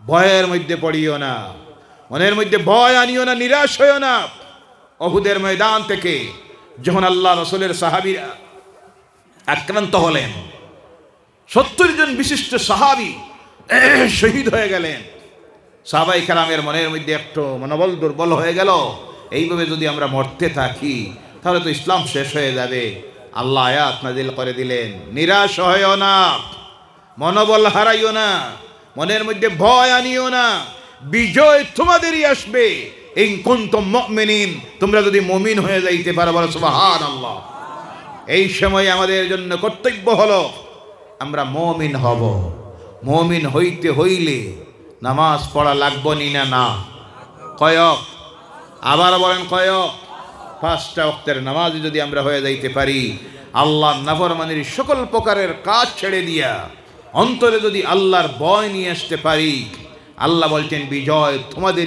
ভয়ের মধ্যে পড়িও না, মনের মধ্যে ভয় আনিও না, নিরাশ হইও না। উহুদের ময়দান থেকে যখন আল্লাহ রাসূলের সাহাবীরা আক্রান্ত হলেন, 70 জন বিশিষ্ট সাহাবী শহীদ হয়ে গেলেন। সাহাবায়ে কেরামের মনের মধ্যে একটু মনোবল দুর্বল হয়ে গেল, এইভাবে যদি আমরা মরতে থাকি তাহলে তো ইসলাম শেষ হয়ে যাবে। আল্লাহ আয়াত নাযিল করে দিলেন, নিরাশ হইও না, মনোবল হারাইও না, মনের মধ্যে ভয় আনিও না, বিজয় তোমাদেরই আসবে। ইন কুনতুম মুমিনিন, তোমরা যদি মুমিন হয়ে যাইতে পারো, বলো সুবহানাল্লাহ। এই সময় আমাদের জন্য কর্তব্য হলো আমরা মুমিন হব। মুমিন হইতে হইলে নামাজ পড়া লাগবনি না? না। কয়ক? আবার বলেন কয়ক? 5টা ওয়াক্তের নামাজ যদি আমরা হয়ে যাইতে পারি, আল্লাহর নাফরমানির সকল প্রকারের কাজ ছেড়ে দিয়া অন্তরে যদি আল্লাহর ভয় নিয়ে আসতে পারি, আল্লাহ বলছেন বিজয় তোমাদের।